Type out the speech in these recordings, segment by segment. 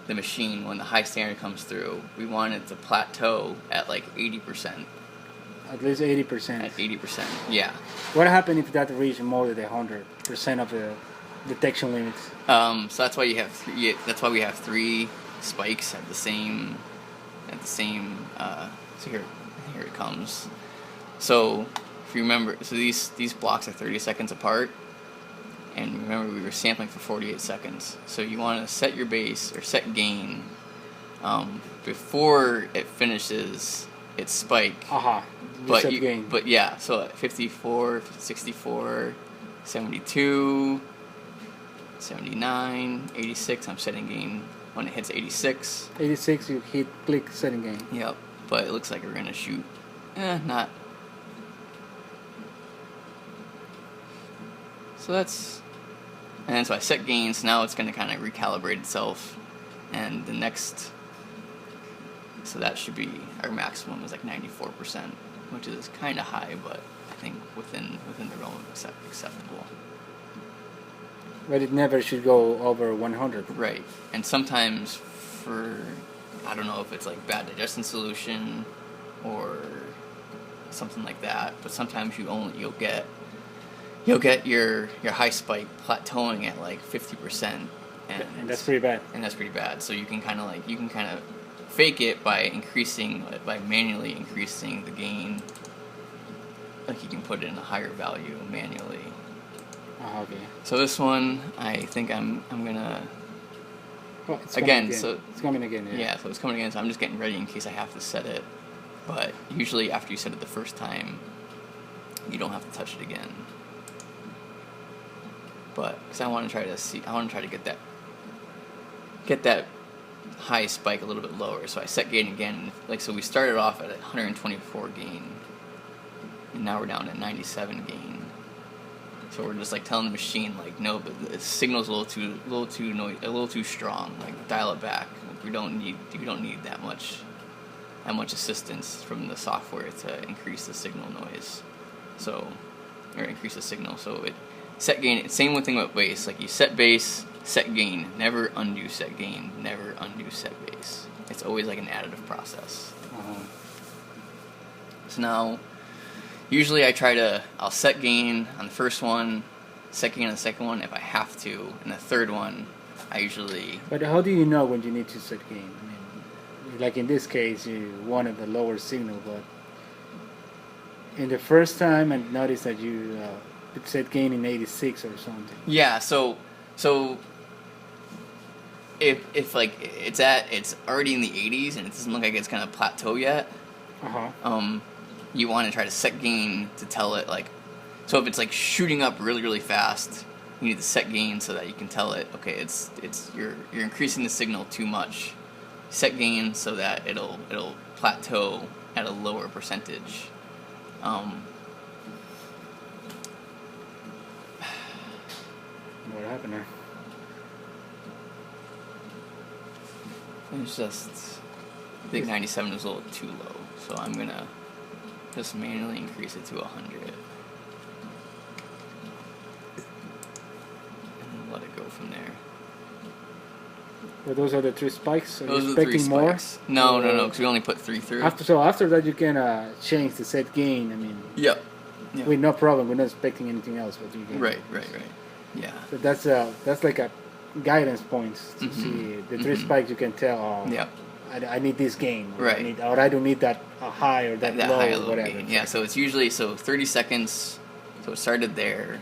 the machine, when the high standard comes through, we want it to plateau at like 80%. At least 80%. At 80%, yeah. What happens if that reaches more than 100% of the detection limits? So that's why you have that's why we have 3 spikes at the same. So here it comes. So if you remember, so these blocks are 30 seconds apart, and remember we were sampling for 48 seconds. So you want to set your base or set gain before it finishes its spike. But yeah, so at 54, 64, 72, 79, 86, I'm setting gain when it hits 86. 86, you click setting gain. Yep, but it looks like we're going to shoot, not. So that's, and so I set gains, now it's going to kind of recalibrate itself, and the next, so that should be, our maximum is like 94%, which is kind of high, but I think within the realm of acceptable. But it never should go over 100. Right, and sometimes I don't know if it's like bad digestion solution or something like that, but sometimes you'll get your high spike plateauing at like 50%, and that's pretty bad. And that's pretty bad. So you can kind of fake it by manually increasing the gain. Like you can put it in a higher value manually. Oh, okay. So this one, I think I'm gonna. Oh, it's again, coming so it's coming again. Yeah, so it's coming again. So I'm just getting ready in case I have to set it. But usually, after you set it the first time, you don't have to touch it again. But because I want to try to get that high spike a little bit lower. So I set gain again. Like so, we started off at 124 gain, and now we're down at 97 gain. So we're just like telling the machine like, no, but the signal's a little too strong. Like dial it back. Like, you don't need that much assistance from the software to increase the signal noise. So, or increase the signal. So it set gain. Same thing with bass. Like you set bass, set gain. Never undo set gain. Never undo set bass. It's always like an additive process. So now. Usually I'll set gain on the first one, set gain on the second one if I have to, and the third one, I usually... But how do you know when you need to set gain? I mean, like in this case, you wanted the lower signal, but in the first time I noticed that you set gain in 86 or something. Yeah, so if like it's already in the 80s and it doesn't look like it's gonna plateau yet, you want to try to set gain to tell it, like, so if it's like shooting up really really fast, you need to set gain so that you can tell it, okay, it's you're increasing the signal too much. Set gain so that it'll plateau at a lower percentage. What happened there? It's just, I think 97 is a little too low, so I'm gonna just manually increase it to 100 and let it go from there. Well, those are the 3 spikes. Are those you are the 3 expecting spikes. More? No, because we only put 3 through. After that, you can change the set gain. I mean, yep. With no problem. We're not expecting anything else, but you can. Right. Yeah. So that's like a guidance points to see the 3 spikes. You can tell. Oh, yep. I need this gain. Right. Or I don't need that high or that low high or whatever. Gain. Yeah. So it's usually 30 seconds. So it started there.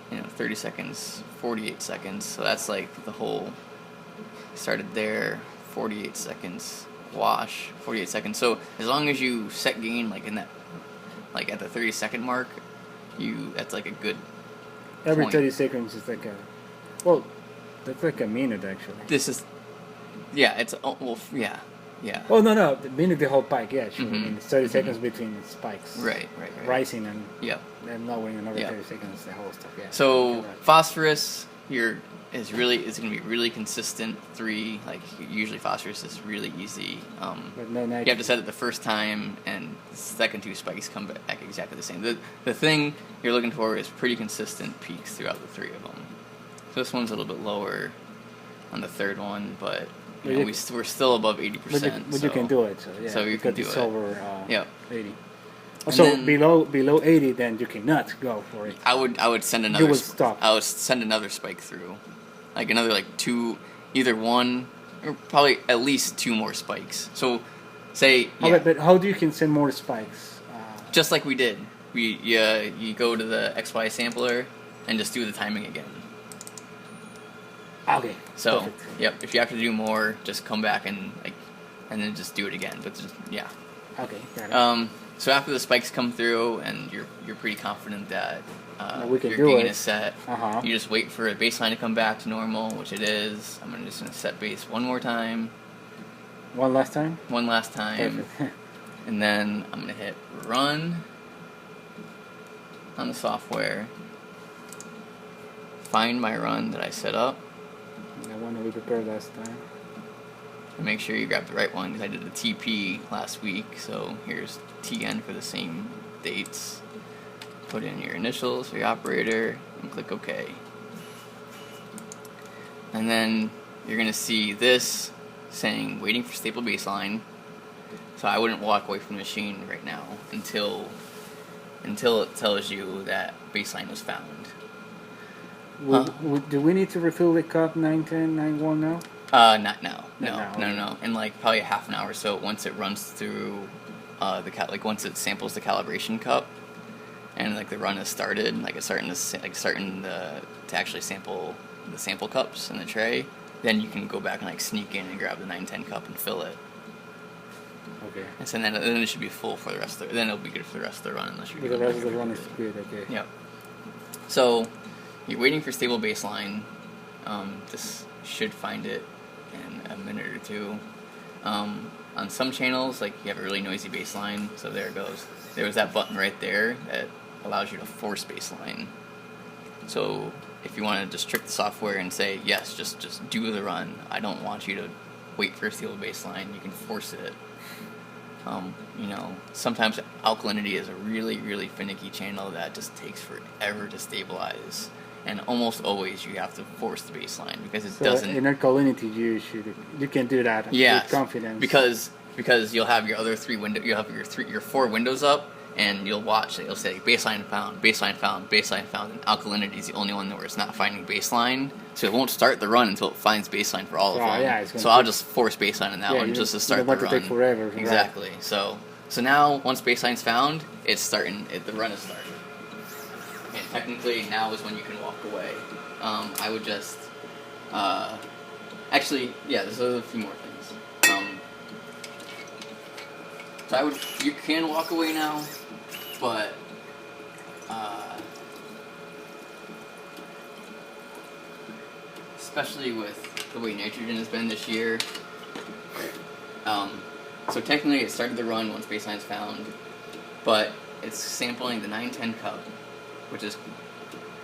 30 seconds, 48 seconds. So that's like the whole. Started there, 48 seconds. Wash, 48 seconds. So as long as you set gain like in that, like at the 30-second mark, that's like a good. Every point. 30 seconds is like that's like a minute actually. This is, yeah. It's yeah. Oh no, the minute the whole spike. Yeah, sure. I mean, it's 30 seconds between the spikes. Right. Rising and then lowering another 30 seconds. The whole stuff. Yeah. So phosphorus, it's going to be really consistent. 3, like usually phosphorus is really easy. But no nitrogen. You have to set it the first time, and the second 2 spikes come back exactly the same. The thing you're looking for is pretty consistent peaks throughout the 3 of them. So this one's a little bit lower on the third one, but You know, we're still above 80%. But you can do it. So yeah, so you can do it's it. over Yeah. 80. And So then- below 80, then you cannot go for it. I would send another. You would stop. I would send another spike through, like another like two, either one or probably at least two more spikes. So, say yeah, Okay, but how do you can send more spikes? just like we did. You go to the XY sampler and just do the timing again. Okay. So Perfect. yep, if you have to do more, just come back and then just do it again. But just, yeah. Okay, got it. So after the spikes come through and you're pretty confident that we can your do gain it. is set, Uh-huh. you just wait for a baseline to come back to normal, which it is. I'm just gonna set base one more time, One last time. one last time, Perfect. and then I'm gonna hit run on the software. Find my run that I set up. The one that we prepared last time. And make sure you grab the right one because I did the TP last week. So here's TN for the same dates. Put in your initials for your operator and click OK. And then you're going to see this saying waiting for stable baseline. So I wouldn't walk away from the machine right now until it tells you that baseline was found. Do we need to refill the cup 910, 91 now? Not now. Not now, No. In like probably a half an hour or so, once it runs through once it samples the calibration cup, and like the run has started, like it's starting to actually sample the sample cups in the tray, then you can go back and like sneak in and grab the 910 cup and fill it. Okay. And so then it should be full for the rest of then it'll be good for the rest of the run unless you're Because the rest of the run is good. Okay. Yep. So you're waiting for stable baseline. This should find it in a minute or two. On some channels, like you have a really noisy baseline, so there it goes. There was that button right there that allows you to force baseline. So if you want to just trick the software and say, yes, just do the run. I don't want you to wait for a stable baseline. You can force it. Sometimes alkalinity is a really, really finicky channel that just takes forever to stabilize. And almost always you have to force the baseline because it doesn't. In alkalinity, you can do that with confidence. Because you'll have your other you'll have your four windows up, and you'll watch it. You'll say baseline found, baseline found, baseline found, and alkalinity is the only one where it's not finding baseline. So it won't start the run until it finds baseline for all of them. Yeah, so I'll just force baseline in that one just to start the run. You don't want to take forever. Exactly. Right. So now once baseline's found, it's starting. The run is starting. And technically now is when you can walk away. I would just there's a few more things. So you can walk away now, but especially with the way nitrogen has been this year. So technically it started the run once baseline's found, but it's sampling the 910 cup, which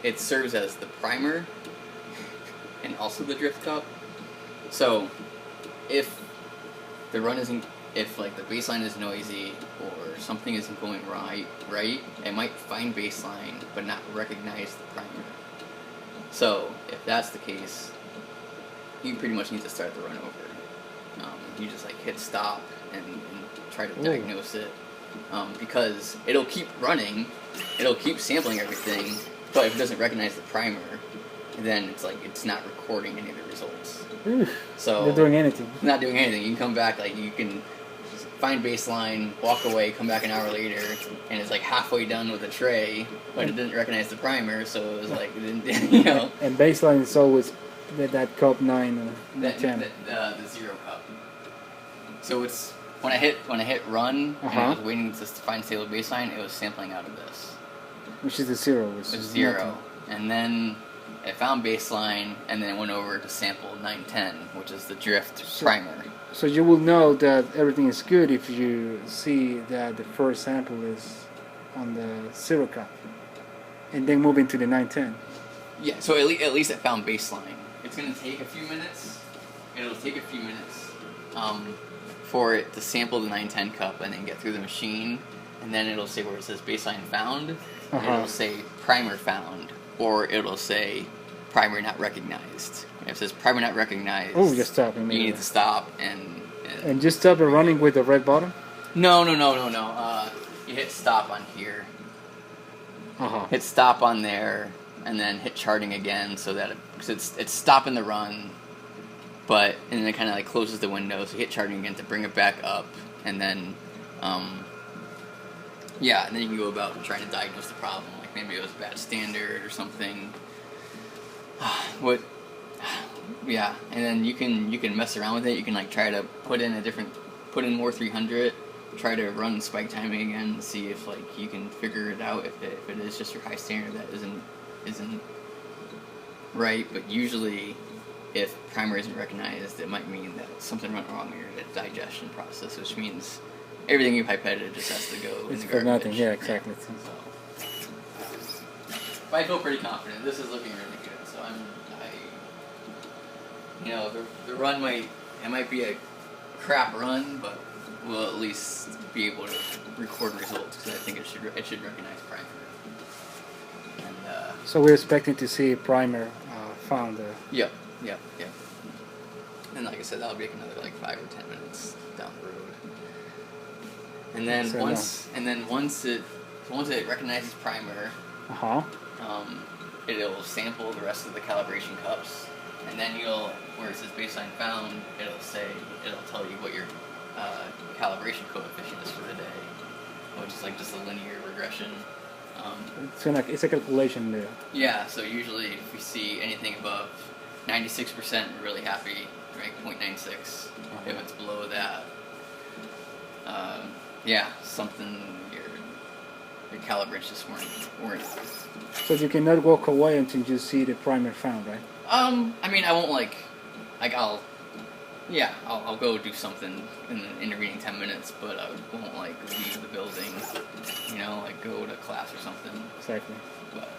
it serves as the primer and also the drift cup. So if the run isn't, if like the baseline is noisy or something isn't going right, it might find baseline but not recognize the primer. So if that's the case, you pretty much need to start the run over. You just like hit stop and try to diagnose it, because it'll keep running, it'll keep sampling everything, but if it doesn't recognize the primer, then it's not recording any of the results. So not doing anything. Not doing anything. You can come back, like you can find baseline, walk away, come back an hour later, and it's like halfway done with the tray, but it didn't recognize the primer, so it was like it didn't, And baseline is always that cup 9 or 10. The 0 cup. So it's when I hit run and I was waiting to find stable baseline, it was sampling out of this, which is the 0. It's 0, and then it found baseline, and then it went over to sample 910, which is the drift primer. So you will know that everything is good if you see that the first sample is on the 0 cup, and then move into the 910. Yeah, so at least it found baseline. It's going to take a few minutes. It'll take a few minutes for it to sample the 910 cup and then get through the machine, and then it'll say where it says baseline found, it'll say primer found, or it'll say primary not recognized. If it says primary not recognized, Oh, just stop. you need to stop And just stop it running with the red button? No. You hit stop on here. Hit stop on there, and then hit charting again, so that because it's stopping the run, and then it kind of like closes the window. So you hit charting again to bring it back up, and then and then you can go about trying to diagnose the problem. Like maybe it was a bad standard or something. And then you can mess around with it. You can like try to put in more 300. Try to run spike timing again and see if like you can figure it out if it is just your high standard that isn't right. But usually, if primer isn't recognized, it might mean that something went wrong in your digestion process, which means everything you pipetted just has to go in it's the for garbage. nothing. Yeah, exactly. So, but I feel pretty confident. This is looking really good. So the run might be a crap run, but we'll at least be able to record results because I think it should recognize primer. And so we're expecting to see primer found. Yep. And like I said, that'll be another like 5 or 10 minutes down the road. And then once it recognizes primer, it'll sample the rest of the calibration cups, and then where it says baseline found, it'll tell you what your calibration coefficient is for the day, which is like just a linear regression. It's a calculation there. Yeah, so usually if we see anything above 96%, we're really happy, right? 0.96. If it's below that, something your calibrations just weren't. So you cannot walk away until you see the primer found, right? I mean, I won't I'll go do something in the intervening 10 minutes, but I won't like leave the building, like go to class or something. Exactly. But